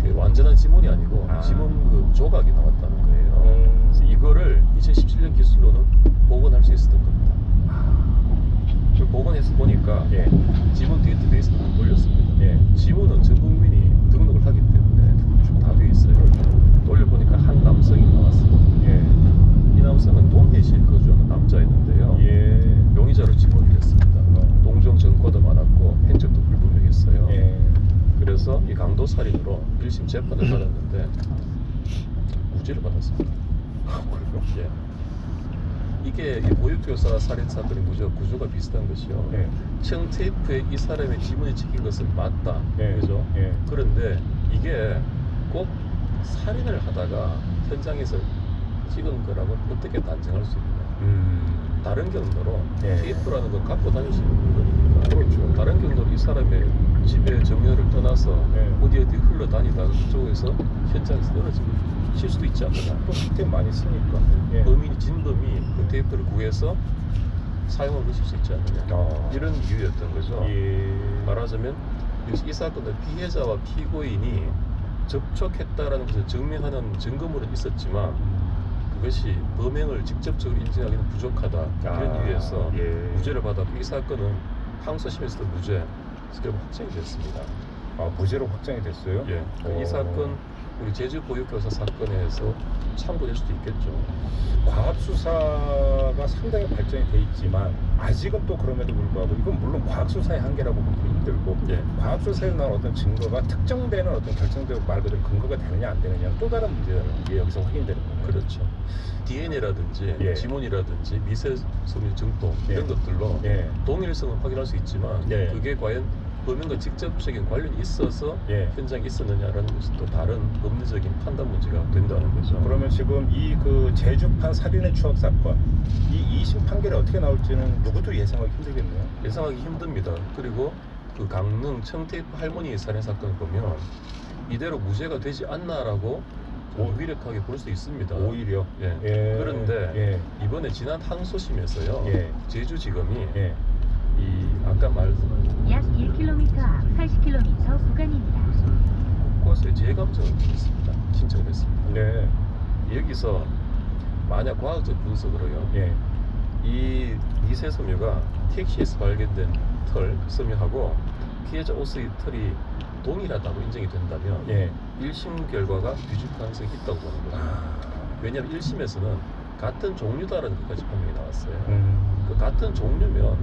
그 완전한 지문이 아니고 지문 그 조각이 나왔다는 거예요. 그래서 이거를 2017년 기술로는 복원할 수 있었던 겁니다. 그걸 복원해서 보니까 예. 지문 데이터베이스를 돌렸습니다. 예. 지문은 전 국민이 등록을 하기 때문에 다 되어 있어요. 돌려보니까 한 남성이 나왔습니다. 예. 이 남성은 동해시에 거주하는 남자였는데요. 예. 용의자로 지목이 됐습니다. 동종 전과도 많았고 행적도 불분명했어요. 예. 그래서 이 강도 살인으로 1심 재판을 받았는데 무죄를 받았습니다. 예. 이게 이 보육교사 살인 사건의 구조가 비슷한 것이요. 예. 청테이프에 이 사람의 지문이 찍힌 것은 맞다. 예. 그죠? 예. 그런데 이게 꼭 살인을 하다가 현장에서 찍은 거라고 어떻게 단정할 수 있느냐. 다른 경로로 예. 테이프라는 건 갖고 다닐 수 있는 물건이니까. 그렇죠. 다른 경로로 이 사람의 집의 정열을 떠나서 예. 어디 흘러다니다가 그쪽에서 현장에서 떨어질 수도 있지 않느냐. 또 시스템 많이 쓰니까. 예. 진범이 그 테이프를 구해서 사용을 하실 수 있지 않느냐. 이런 이유였던 거죠. 예. 말하자면 이 사건은 피해자와 피고인이 접촉했다라는 것을 증명하는 증거물은 있었지만 그것이 범행을 직접적으로 인정하기는 부족하다. 이런 이유에서 예. 무죄를 받았고 이 사건은 항소심에서도 무죄, 결국 확정이 됐습니다. 무죄로 확정이 됐어요? 예. 이 사건 우리 제주 보육교사 사건에서 참고될 수도 있겠죠. 과학 수사가 상당히 발전이 돼 있지만 아직은 또 그럼에도 불구하고 이건 물론 과학 수사의 한계라고 보기 힘들고 예. 과학 수사에 나온 어떤 증거가 특정되는 어떤 결정되고 말 그대로 근거가 되느냐 안 되느냐는 또 다른 문제라는 게 여기서 확인이 되는 거예요. 그렇죠. DNA라든지 예. 지문이라든지 미세섬유 증폭 이런 예. 것들로 예. 동일성은 확인할 수 있지만 예. 그게 과연 범인과 직접적인 관련이 있어서 예. 현장에 있었느냐라는 것은 또 다른 법리적인 판단 문제가 된다는 거죠. 그러면 지금 이 그 제주판 살인의 추억 사건 이 2심 판결이 어떻게 나올지는 누구도 예상하기 힘들겠네요. 예상하기 힘듭니다. 그리고 그 강릉 청테이프 할머니 살인 사건을 보면 이대로 무죄가 되지 않나라고 무기력하게 볼 수 있습니다. 오히려. 예. 예. 그런데 이번에 지난 항소심에서요. 예. 제주지검이 예. 이 아까 약 1km 앞 80km 구간입니다. 곳곳에 재감정을 했습니다. 신청을 했습니다. 네. 여기서 만약 과학적 분석으로요. 예. 이 미세섬유가 택시에서 발견된 털 서명하고 피해자 옷의 털이 동일하다고 인정이 된다면 예. 1심 결과가 뒤집 가능성이 있다고 보는 거죠. 왜냐하면 1심에서는 같은 종류다라는 것까지 판명이 나왔어요. 그 같은 종류면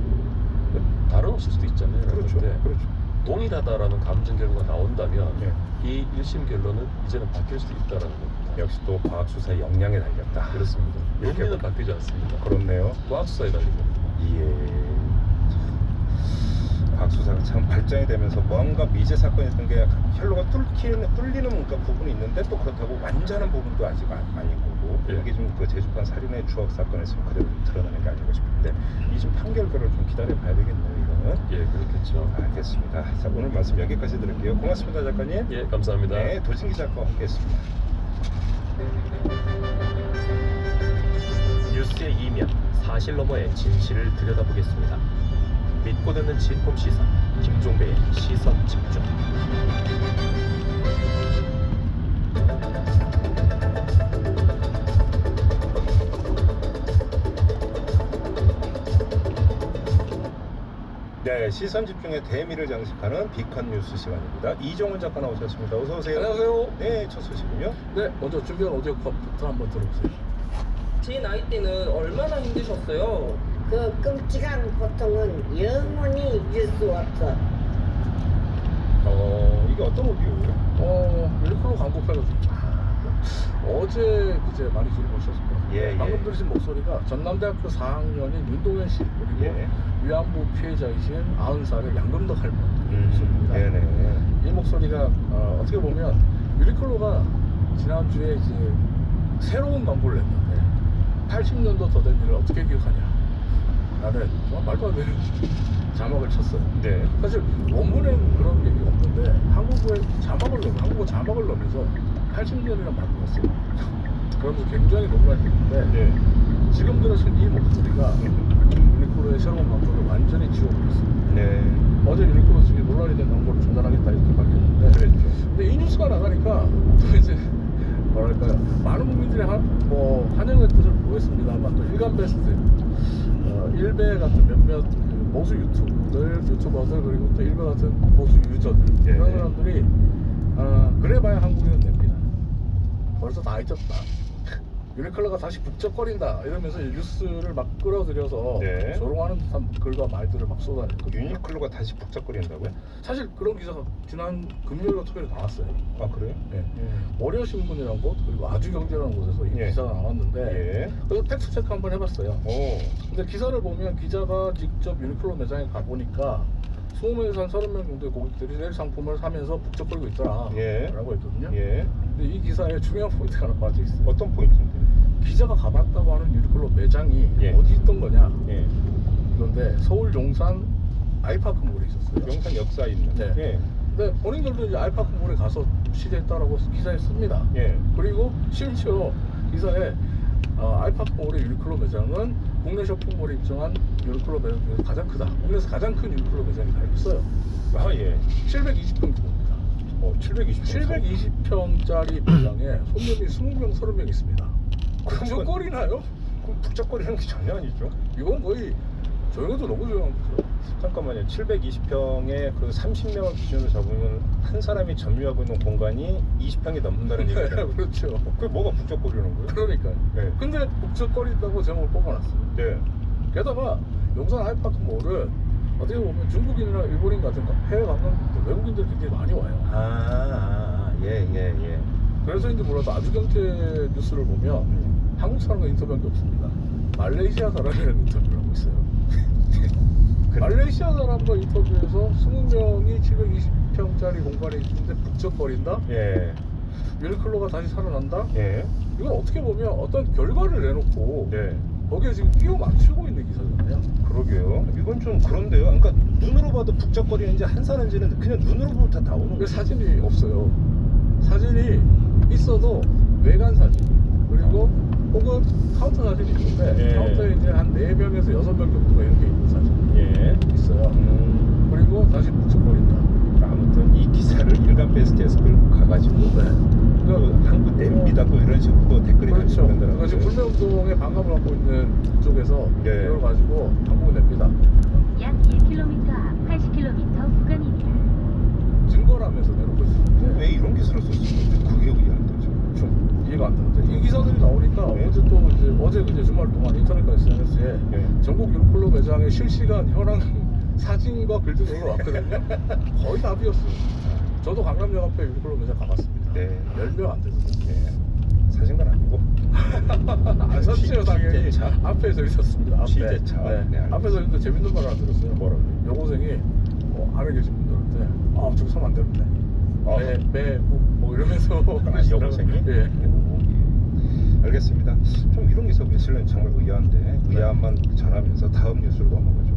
다른 옷일 수도 있잖아요. 그렇죠. 근데 그렇죠. 동일하다라는 감정 결과가 나온다면 예. 이 1심 결론은 이제는 바뀔 수도 있다라는 겁니다. 역시 또 과학 수사의 역량에 달렸다. 그렇습니다. 이렇게 논리는 바뀌지 않습니다. 그렇네요. 과학 수사에 달린 겁니다. 예. 과학 수사가 참 발전이 되면서 뭔가 미제 사건이었던 게 혈로가 뚫리는 뭔가 부분이 있는데 또 그렇다고 완전한 부분도 아직 아닌 거고 예. 이게 좀 그 제주판 살인의 추억 사건에서 그대로 드러나는 게 아닌가 싶은데 이 좀 판결결을 좀 기다려봐야 되겠네요. 이거는. 예, 그렇겠죠. 알겠습니다. 자, 오늘 말씀 여기까지 드릴게요. 고맙습니다, 작가님. 예, 감사합니다. 네, 도진 기자과 함께했습니다. 뉴스의 이면, 사실 너머의 진실을 들여다보겠습니다. 믿고 듣는 진품 시사, 김종배의 시선 집중. 네, 시선 집중의 대미를 장식하는 비컨 뉴스 시간입니다. 이종훈 작가 나오셨습니다. 어서 오세요. 안녕하세요. 네, 첫 소식은요. 네, 먼저 준비한 오디오컷부터 한번 들어보세요. 제 나이 때는 얼마나 힘드셨어요? 그 끔찍한 고통은 영원히 잊을 수 없어. 이게 어떤 오디오예요? 유니클로 광고패거든요. 어제 그제 많이 들어보셨을 거예요. 예, 방금 예. 들으신 목소리가 전남대학교 4학년인 윤동현 씨 그리고 예. 위안부 피해자이신 90살의 양금덕 할머니 목소리입니다. 네네. 이 목소리가 어떻게 보면 유니클로가 지난주에 이제 새로운 광고를 냈는데 80년도 더 된 일을 어떻게 기억하냐 라는 정말 말도 안 되는 자막을 쳤어요. 네. 사실 원문엔 그런 얘기가 없는데 한국어 자막을 넣으면서 80년이라는 말을 했어요. 그러면서 굉장히 논란이 됐는데 지금 들으신 이 목소리가 유니클로의 새로운 광고를 완전히 지워버렸어요. 네. 어제 유니클로 측이 논란이 된 광고를 중단하겠다 이렇게 밝혔는데 근데 이 뉴스가 나가니까 또 이제 뭐랄까요, 많은 국민들이 환영의 뜻을 보였습니다만 또 일간 베스트 일베 같은 몇몇 그 보수 유튜버들 그리고 또 일베 같은 보수 유저들 이런 사람들이 그래봐야 한국인은 냅니다. 벌써 다 잊었다. 유니클로가 다시 북적거린다 이러면서 뉴스를 막 끌어들여서 네. 조롱하는 듯한 글과 말들을 막 쏟아냈거든요. 유니클로가 다시 북적거린다고요? 사실 그런 기사가 지난 금요일과 토요일에 나왔어요. 아, 그래요? 네. 월요신문이라는 곳 그리고 아주경제라는 곳에서 이 기사가 나왔는데 그래서 팩트 체크 한번 해봤어요. 근데 기사를 보면 기자가 직접 유니클로 매장에 가보니까 20명에서 한 30명 정도의 고객들이 내일 상품을 사면서 북적거리고 있더라 라고 했거든요. 근데 이 기사에 중요한 포인트가 하나 빠져있어요. 어떤 포인트인데요? 기자가 가봤다고 하는 유니클로 매장이 어디 있던 거냐. 그런데 서울 용산 아이파크몰에 있었어요. 용산 역사에 있는. 네. 근데 본인들도 이제 아이파크몰에 가서 취재했다라고 기사에 씁니다. 그리고 심지어 기사에 아이파크몰의 유니클로 매장은 국내 쇼핑몰에 입증한 유니클로 매장 중에서 가장 크다. 국내에서 가장 큰 유니클로 매장이다 이렇게 써요. 아, 예. 720평 규모입니다. 720평짜리 매장에 손님이 20명, 30명 있습니다. 북적거리나요? 그럼 북적거리는 게 전혀 아니죠. 이건 거의 조용해도 너무 조용한 거죠. 잠깐만요. 720평에 그 30명을 기준으로 잡으면 한 사람이 점유하고 있는 공간이 20평이 넘는다는 얘기죠. 그렇죠. 그게 뭐가 북적거리는 거예요? 그러니까요. 근데 북적거린다고 제목을 뽑아놨어요. 게다가 용산 아이파크몰은 어떻게 보면 중국인이나 일본인 같은 해외 관광 외국인들이 굉장히 많이 와요. 예. 그래서인지 몰라도 아주경제 뉴스를 보면 한국 사람과 인터뷰한 게 없습니다. 말레이시아 사람이랑 인터뷰를 하고 있어요. 말레이시아 사람과 인터뷰에서 20명이 720평짜리 공간에 있는데 북적거린다? 유니클로가 다시 살아난다? 이건 어떻게 보면 어떤 결과를 내놓고 거기에 지금 끼워 맞추고 있는 기사잖아요. 그러게요. 이건 좀 그런데요. 그러니까 눈으로 봐도 북적거리는지 한산한지는 그냥 눈으로 보면 다 나오는 거예요. 사진이 없어요. 사진이 있어도 외관 사진 그리고 혹은 카운터 사진이 있는데 카운터에 이제 한 4명에서 6명 정도가 이렇게 있는 사진이 있어요. 그리고 다시 북적거린다. 아무튼 이 기사를 일간 베스트에서 끌고 가가지고 그 한국 냅니다 또 이런 식으로 또 댓글이 그렇죠. 그러니까 지금 불매운동에 반감을 갖고 있는 쪽에서 이걸 가지고 한국을 냅니다. 약 1km 앞 기사를 썼으면 그게 의아한데 좀 이해가 안 되는데 이 기사들이 나오니까 어제 이제 주말 동안 인터넷과 SNS에 전국 유니클로 매장의 실시간 현황 사진과 글들이 올라왔거든요. 거의 다 비었어요. 저도 강남역 앞에 유니클로 매장 가봤습니다. 네. 10명 안 됐어요. 네. 사진 건 아니고 안 섰어요 당연히. 취재차. 앞에 서 있었습니다. 앞에. 취재차. 네. 네, 앞에서 있는데 재밌는 말 하나 들었어요. 뭐라고? 여고생이 안에 계신 분들한테 저거 사면 안 되는데 뭐 이러면서 여고생이? 예. 알겠습니다. 좀 이런 기사 외실은 정말 의아한데 의아함만 전하면서 다음 뉴스로 넘어가죠.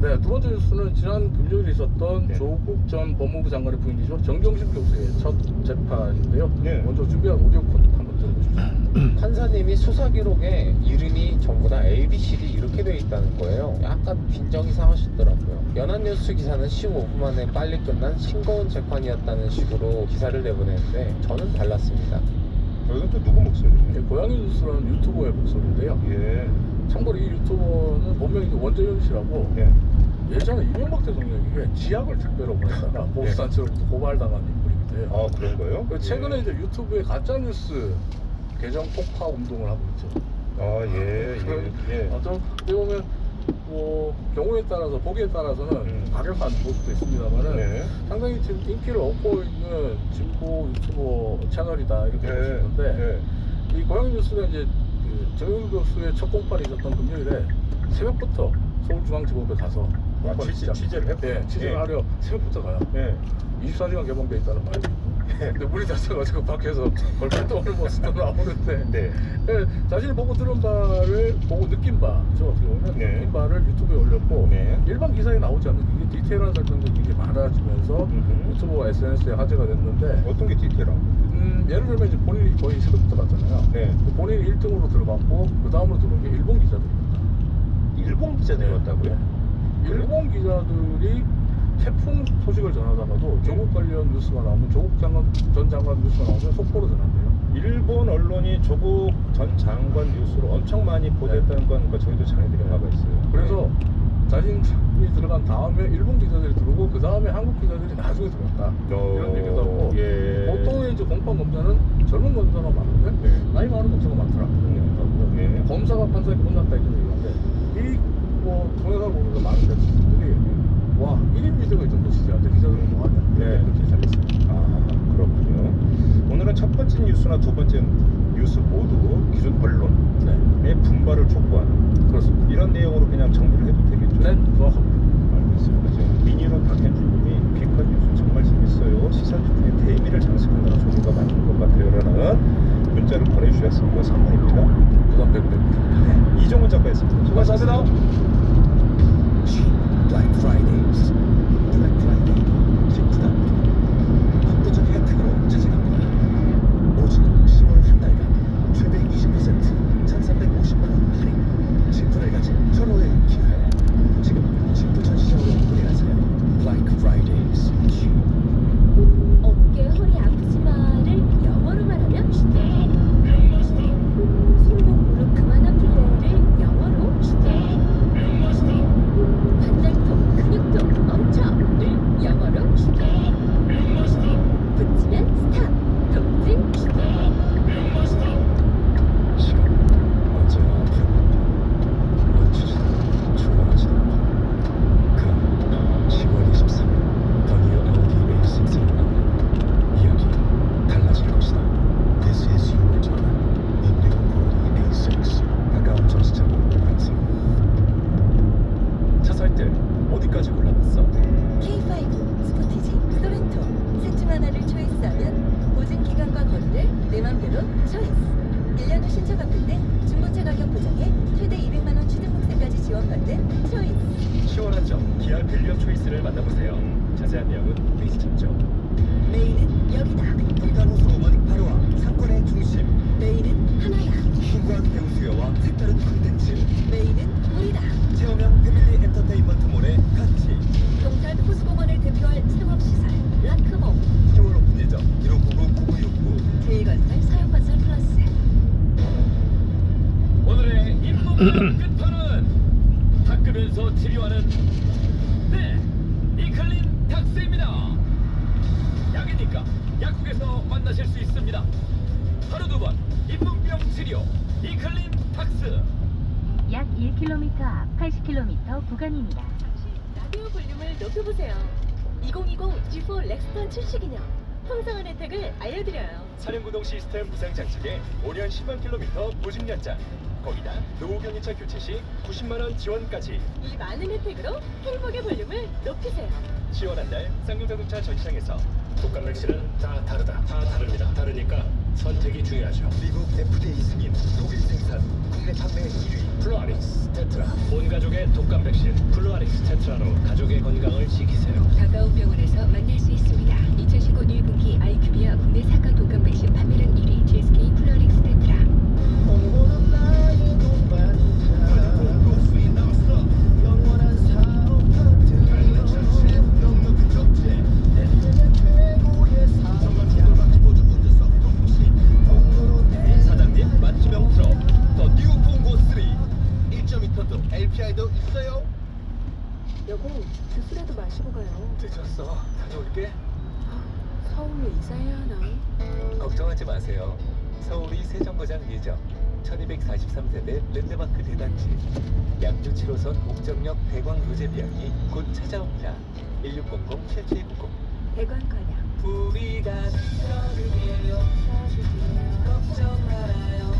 네, 두 번째 뉴스는 지난 금요일에 있었던 조국 전 법무부 장관의 부인이죠. 정경심 교수의 첫 재판인데요. 먼저 준비한 오디오 컷 한번 들어보십시오. 판사님이 수사 기록에 이름이 전부 다 ABCD 이렇게 돼 있다는 거예요. 약간 빈정이 상하시더라고요. 연합뉴스 기사는 15분 만에 빨리 끝난 싱거운 재판이었다는 식으로 기사를 내보냈는데 저는 달랐습니다. 이건 또 누구 목소리예요? 고양이 뉴스라는 유튜버의 목소리인데요. 참고로 이 유튜버는 본명이 원재윤 씨라고 예전에 이명박 대통령에게 지약을 특별히 보냈다가 보수단체로부터 고발당한 인물이기도 해요. 그런 거예요? 최근에 이제 유튜브에 가짜뉴스 계정 폭파 운동을 하고 있죠. 어떻게 보면 뭐 경우에 따라서 보기에 따라서는 과격한 모습도 있습니다만은 상당히 지금 인기를 얻고 있는 진보 유튜버 채널이다 이렇게 볼 수 있는데 이 고양이 뉴스가 이제 그 정영 교수의 첫 공판이 있었던 금요일에 새벽부터 서울중앙지법에 가서 취재를 했고 취재를 하려 새벽부터 가요. 24시간 개방돼 있다는 말이 있고 근데 물이 닫혀가지고 밖에서 벌활동하는 모습도 나오는데 자신이 보고 들은 바를 보고 느낀 바 어떻게 보면 느낀 바를 유튜브에 올렸고 일반 기사에 나오지 않는 굉장히 디테일한 설명들이 굉장히 많아지면서 유튜브와 SNS에 화제가 됐는데 어떤 게 디테일한? 예를 들면 이제 본인이 거의 새벽부터 갔잖아요. 본인이 1등으로 들어갔고 그 다음으로 들어온 게 일본 기자들입니다. 일본 기자들이 왔다고요? 일본 기자들이 태풍 소식을 전하다가도 조국 관련 뉴스가 나오면 조국 전 장관 뉴스가 나오면 속보로 전한대요. 일본 언론이 조국 전 장관 뉴스로 엄청 많이 보도했다는 건 저희도 장애들이 나가 있어요. 그래서 자신이 들어간 다음에 일본 기자들이 들어오고 그 다음에 한국 기자들이 나중에 들어왔다 이런 얘기도 하고 보통 이제 공판 검사는 젊은 검사가 많은데 나이 많은 검사가 많더라 이런 얘기도 하고 검사가 판사에게 혼났다 이런 얘기인데 이 동영상을 보면서 많은 대통령들이 와 1인 미디어가 이 정도 취재하는데 기자들은 뭐하냐 이렇게 시작했습니다. 그렇군요. 오늘은 첫 번째 뉴스나 두 번째 뉴스 모두 기존 언론의 분발을 촉구하는 그렇습니다. 이런 내용으로 그냥 정리를 해도 되겠죠? 네, 정확합니다. 알겠습니다. 지금 미니로 박현주님이 빅컷 뉴스 정말 재밌어요. 시사주 중에 대미를 장식한다는 소리가 맞는 것 같아요라는 문자를 보내주셨습니다. 선물입니다. 부담 100배입니다. 이종훈 작가였습니다. 수고하셨습니다. Black Fridays. Black Friday. 기쁘다. 압도적 혜택으로 찾아갑니다. 오직 10월 한 달간 최대 20% 1,350만 원 할인. 진품을 가진 서로의 기회. 지금 진품 전 시장으로 문의하세요. Black Fridays. 어깨 허리 아프지마를 영어로 말하면 슈대. 손목 무릎 그만 아플 때를 영어로 슈대. 관절통 근육통 멈춰를 영어로 슈대. 붙이면 스탑 통증 슈대. 시간 언제나 불어난다. 멈추지도 출발하지도 않다. 그럼 10월 23일 더니어 아우디 A6를 만나 이야기 달라질 것이다. This is your time. The new Audi A6. 가까운 전시장으로 오랑색. 차 살 때 어디까지 골라봤어? K5 스포티지 소렌토 셋 중 하나를 초이스하면 보증 기간과 거리를 내 맘대로 초이스. 1년 후 신차 바꿀 때 중고차 가격 보장에 최대 200만 원 취득목세까지 지원받는 초이스. 시원하죠? 기아 빌리엄 초이스를 만나보세요. 자세한 내용은 페이지 참조. 메인은 여기다. 동탄호수 어머니 바로와 상권의 중심. 메인은 하나야. 풍부한 배우 수요와 색다른 콘텐츠. 메인은 우리다. 체험형 패밀리 엔터테인먼트몰의 같이. 동탄 호수공원을 대표할 상업시설 라크모. 10월 오픈 예정 1599-9969. 제일건설 서영건설 플러스. 오늘의 인문 끝판은 닦으면서 치료하는 이클린 닥스입니다. 약이니까 약국에서 만나실 수 있습니다. 하루 2번 잇몸병 치료 이클린 탁스. 약 1km 앞 80km 구간입니다. 라디오 볼륨을 높여보세요. 2020 G4 렉스턴 출시 기념 풍성한 혜택을 알려드려요. 사륜구동 시스템 무상 장착에 5년 10만 킬로미터 보증 연장. 거기다 노후견인차 교체 시 90만 원 지원까지. 이 많은 혜택으로 행복의 볼륨을 높이세요. 지원한 날 쌍용자동차 전시장에서. 독감 백신은 다 다르다. 다 다릅니다. 다르니까 선택이 중요하죠. 미국 FDA 승인, 독일 생산, 국내 판매 1위. 플루아릭스 테트라. 온 가족의 독감 백신 플루아릭스 테트라로 가족의 건강을 지키세요. 가까운 병원에서 만날 수 있습니다. 2019 1분기 아이큐비아 국내 사과 독감 백신 판매량 1위 GSK 플루아릭스 테트라. 사장님 맞춤형 트럭 더 뉴 봉고 3 1.2톤도 LPI도 있어요. 여보, 주스라도 마시고 가요. 늦었어. 다녀올게. 서울로 이사해야 하나? 걱정하지 마세요. 서울이 세정거장 예정. 1243세대 랜드마크 대단지. 양주 7호선 옥정역 대광 로제비앙이 곧 찾아옵니다. 1600-7790. 대관 관양. 우리가 지켜줄게요. 걱정 말아요.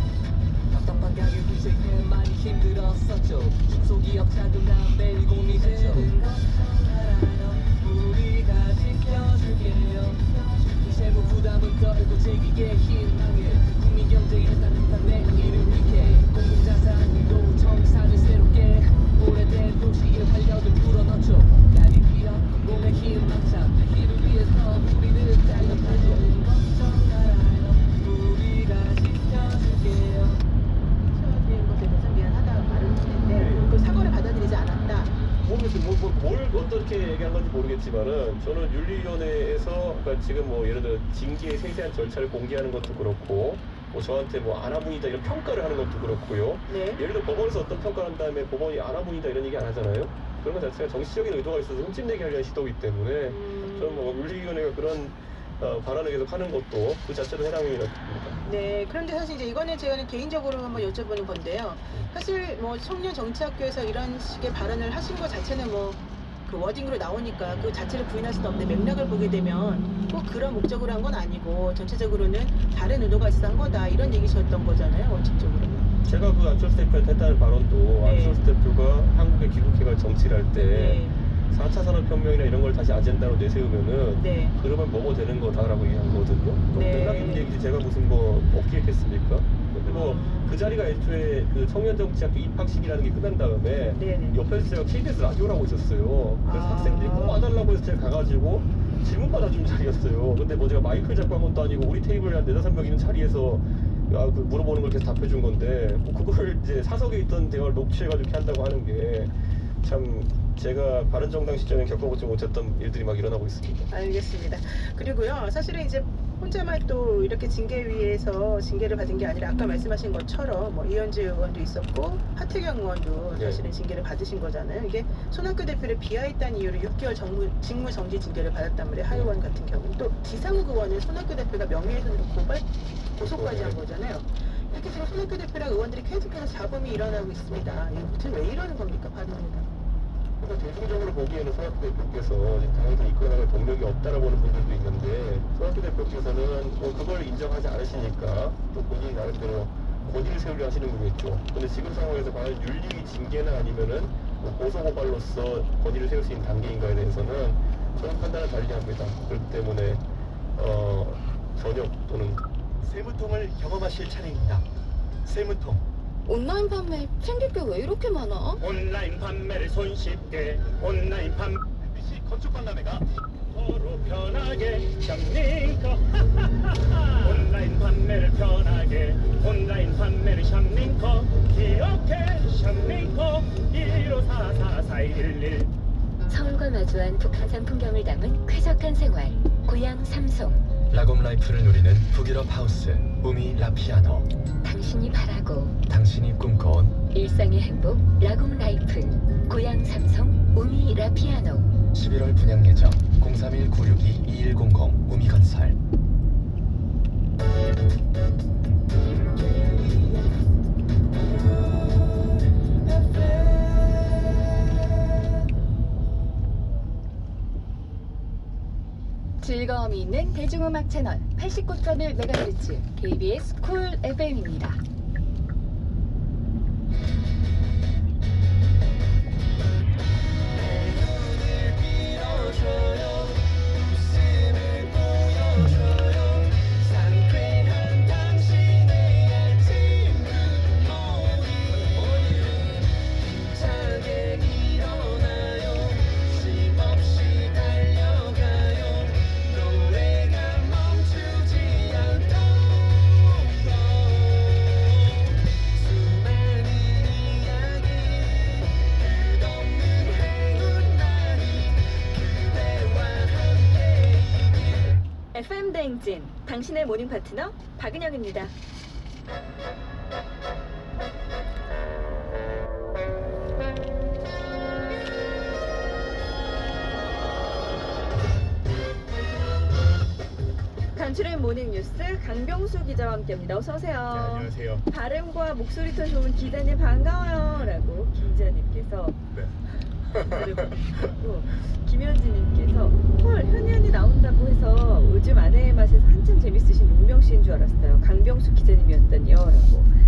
답답한 가격 인생에 많이 힘들었었죠. 중소기업 자금난 매일 고민했죠. 걱정 말아요. 우리가 지켜줄게요. 세무 부담은 덜고 제기의 희망에 국민 경제에 따뜻한 내일을 위해 공공자산으로 청산을 새롭게 오래된 도시의 활력을 불어넣죠. 날이 피어 몸에 희망찬 이를 위해서 우리는 달려가죠. 걱정 말아요. 우리가 지켜줄게요. 된 것에 대해서 미안하다고 말을 했는데 그 사과를 받아들이지 않았다. 모르겠어요. 뭘 어떻게 얘기한 건지 모르겠지만은 저는 윤리위원회에서 그러니까 지금 뭐 예를 들어 징계의 세세한 절차를 공개하는 것도 그렇고 뭐 저한테 뭐 아나무인이다 이런 평가를 하는 것도 그렇고요. 네. 예를 들어 법원에서 어떤 평가를 한 다음에 법원이 아나무인이다 이런 얘기 안 하잖아요. 그런 것 자체가 정치적인 의도가 있어서 흠집내기 하려는 시도이기 때문에 저는 뭐 윤리위원회가 그런 발언을 계속 하는 것도 그 자체로 해당이라고 봅니다. 네, 그런데 사실 이제 이거는 제가 개인적으로 한번 여쭤보는 건데요. 사실 뭐 청년 정치학교에서 이런 식의 발언을 하신 것 자체는 뭐 그 워딩으로 나오니까 그 자체를 부인할 수는 없는데 맥락을 보게 되면 꼭 그런 목적으로 한 건 아니고 전체적으로는 다른 의도가 있어 한 거다 이런 얘기셨던 거잖아요, 원칙적으로는. 제가 그 안철수 대표한테 했다는 발언도 네. 안철수 대표가 한국에 귀국해가 정치를 할 때 4차 산업혁명이나 이런 걸 다시 아젠다로 내세우면은 네. 그러면 뭐뭐 되는 거다라고 얘기한 거거든요. 네. 맥락 있는 얘기지 제가 무슨 뭐 없기했겠습니까? 근데 뭐 그 자리가 애초에 그 청년정치학교 입학식이라는 게 끝난 다음에 옆에서 제가 KBS 라디오라고 있었어요. 그래서 학생들이 꼭 와달라고 해서 제가 가가지고 질문 받아준 자리였어요. 근데 뭐 제가 마이크를 잡고 한 것도 아니고 우리 테이블에 한 4-5명 있는 자리에서 그 물어보는 걸 계속 답해준 건데 뭐 그걸 이제 사석에 있던 대화를 녹취해가지고 이렇게 한다고 하는 게 참 제가 바른정당 시절에 겪어보지 못했던 일들이 막 일어나고 있습니다. 알겠습니다. 그리고요, 사실은 이제 혼자만 또 이렇게 징계위에서 징계를 받은 게 아니라 아까 말씀하신 것처럼 뭐 이현주 의원도 있었고 하태경 의원도 사실은 징계를 받으신 거잖아요. 이게 손학규 대표를 비하했다는 이유로 6개월 직무 정지 징계를 받았단 말이에요. 하 의원 같은 경우는 또 지상욱 의원은 손학규 대표가 명예훼손으로 고소까지 한 거잖아요. 이렇게 지금 손학규 대표랑 의원들이 계속해서 잡음이 일어나고 있습니다. 이거 왜 이러는 겁니까, 반응입니다. 그러니까 대중적으로 보기에는 손학규 대표께서 지금 당에서 이끌어나갈 동력이 없다라고 하는 분들도 있는데 손학규 대표께서는 뭐 그걸 인정하지 않으시니까 또 본인이 나름대로 권위를 세우려 하시는 거겠죠. 근데 지금 상황에서 과연 윤리 징계나 아니면은 뭐 고소고발로서 권위를 세울 수 있는 단계인가에 대해서는 저는 판단을 달리합니다. 그렇기 때문에 전역 또는 세무통을 경험하실 차례입니다. 세무통. 온라인 판매 챙길 게 왜 이렇게 많아? 온라인 판매를 손쉽게 온라인 판매 MBC 건축박람회가 서로 편하게 샵링커 온라인 판매를 편하게 온라인 판매를 샵링커 기억해 샵링커 15444111 서울과 마주한 북한산 풍경을 담은 쾌적한 생활 고향 삼송. 라곰 라이프를 누리는 북유럽 하우스 우미 라피아노. 당신이 바라고 당신이 꿈꿔온 일상의 행복 라곰 라이프 고향 삼성 우미 라피아노. 11월 분양 예정 031-962-2100 우미건설. 즐거움이 있는 대중음악 채널 89.1MHz KBS 쿨 FM입니다. FM 대행진, 당신의 모닝 파트너 박은영입니다. 간추린 모닝 뉴스 강병수 기자와 함께합니다. 어서 오세요. 네, 안녕하세요. 발음과 목소리 톤 좋은 기자님 반가워요라고 기자님께서 인사를 보내주셨고 김현지님께서 헐 현현이 나온다고 해서 요즘 아내의 맛에서 한참 재밌으신 용명 씨인 줄 알았어요. 강병수 기자님이었다니요라고.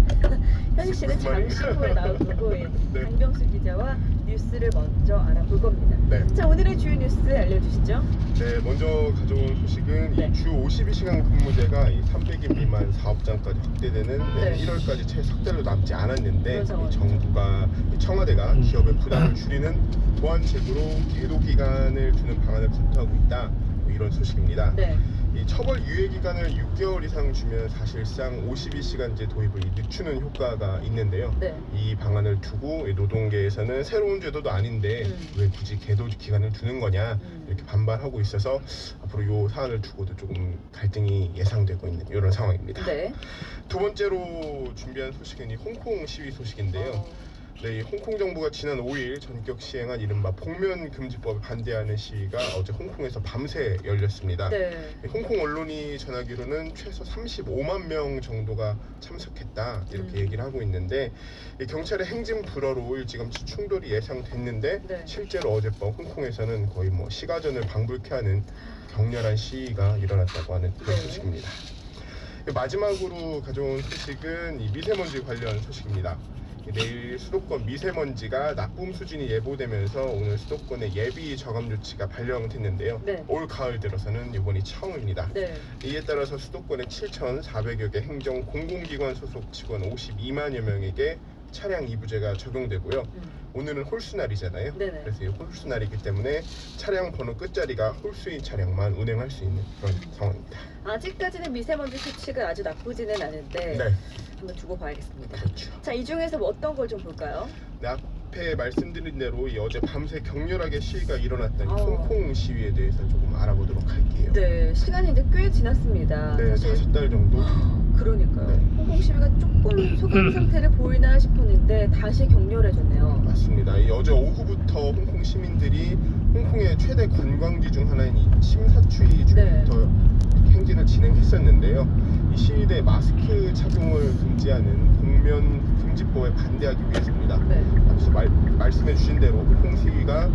현지 씨는 잠시 후에 나올 거고 네. 강병수 기자와 뉴스를 먼저 알아볼 겁니다. 네. 자 오늘의 주요 뉴스 알려주시죠. 네, 먼저 가져온 소식은 이 주 52시간 근무제가 이 300인 미만 사업장까지 확대되는 1월까지 채 석 달도 남지 않았는데 이 정부가 청와대가 기업의 부담을 줄이는 보완책으로 계도 기간을 두는 방안을 검토하고 있다. 뭐 이런 소식입니다. 네. 이 처벌 유예 기간을 6개월 이상 주면 사실상 52시간제 도입을 늦추는 효과가 있는데요. 네. 이 방안을 두고 노동계에서는 새로운 제도도 아닌데 왜 굳이 계도 기간을 두는 거냐 이렇게 반발하고 있어서 앞으로 이 사안을 두고도 조금 갈등이 예상되고 있는 이런 상황입니다. 네. 두 번째로 준비한 소식은 이 홍콩 시위 소식인데요. 네, 이 홍콩 정부가 지난 5일 전격 시행한 이른바 복면 금지법에 반대하는 시위가 어제 홍콩에서 밤새 열렸습니다. 네. 홍콩 언론이 전하기로는 최소 35만 명 정도가 참석했다 이렇게 얘기를 하고 있는데 이 경찰의 행진 불허로 일찌감치 충돌이 예상됐는데 실제로 어젯밤 홍콩에서는 거의 뭐 시가전을 방불케 하는 격렬한 시위가 일어났다고 하는 그런 소식입니다. 마지막으로 가져온 소식은 이 미세먼지 관련 소식입니다. 내일 수도권 미세먼지가 나쁨 수준이 예보되면서 오늘 수도권의 예비 저감 조치가 발령됐는데요. 올 가을 들어서는 이번이 처음입니다. 이에 따라서 수도권의 7,400여 개 행정 공공기관 소속 직원 52만여 명에게 차량 이부제가 적용되고요. 오늘은 홀수날이잖아요. 그래서 이 홀수날이기 때문에 차량 번호 끝자리가 홀수인 차량만 운행할 수 있는 그런 상황입니다. 아직까지는 미세먼지 수치가 아주 나쁘지는 않은데 한번 두고 봐야겠습니다. 자, 이 중에서 뭐 어떤 걸 좀 볼까요? 네, 앞에 말씀드린 대로 이 어제 밤새 격렬하게 시위가 일어났던 홍콩 시위에 대해서 조금 알아보도록 할게요. 네, 시간이 이제 꽤 지났습니다. 네, 4달 정도. 그러니까요. 홍콩 시위가 조금 소강 상태를 보이나 싶었는데 다시 격렬해졌네요. 맞습니다. 이 어제 오후부터 홍콩 시민들이 홍콩의 최대 관광지 중 하나인 이 심사추이 중부터 행진을 진행했었는데요. 이 시위대 마스크 착용을 금지하는 복면 금지법에 반대하기 위해서입니다. 앞서 말씀해 주신 대로 홍콩 시위가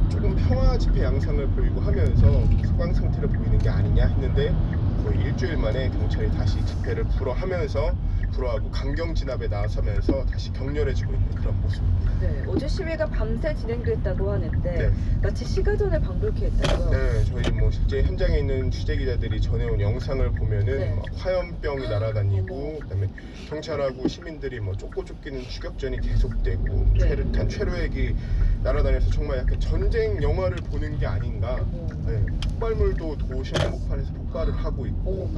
조금 평화 집회 양상을 보이고 하면서 소강 상태를 보이는 게 아니냐 했는데 거의 일주일 만에 경찰이 다시 집회를 불허하고 강경 진압에 나서면서 다시 격렬해지고 있는 그런 모습입니다. 네, 어제 시위가 밤새 진행됐다고 하는데 마치 시가전을 방불케 했다고요? 네, 저희 뭐 실제 현장에 있는 취재 기자들이 전해온 영상을 보면은 막 화염병이 날아다니고 그다음에 경찰하고 시민들이 뭐 쫓고 쫓기는 추격전이 계속되고 최루액이 날아다녀서 정말 약간 전쟁 영화를 보는 게 아닌가. 폭발물도 도시 한복판에서 폭발을 하고 있고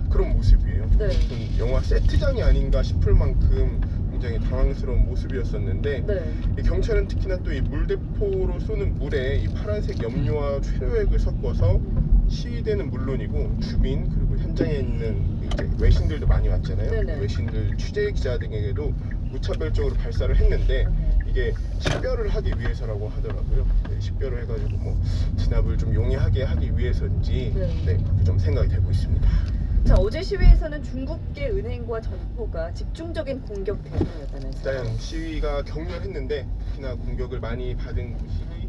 그런 모습이에요. 무슨 영화 세트장이 아닌가 싶을 만큼 굉장히 당황스러운 모습이었었는데 이 경찰은 특히나 또 이 물대포로 쏘는 물에 이 파란색 염료와 최루액을 섞어서 시위대는 물론이고 주민 그리고 현장에 있는 이제 외신들도 많이 왔잖아요. 외신들 취재 기자 등에게도 무차별적으로 발사를 했는데 이게 식별을 하기 위해서라고 하더라고요. 식별을 해가지고 뭐 진압을 좀 용이하게 하기 위해서인지 그렇게 좀 생각이 되고 있습니다. 자, 어제 시위에서는 중국계 은행과 점포가 집중적인 공격 대상이었다면서요? 일단 시위가 격렬했는데 특히나 공격을 많이 받은 곳이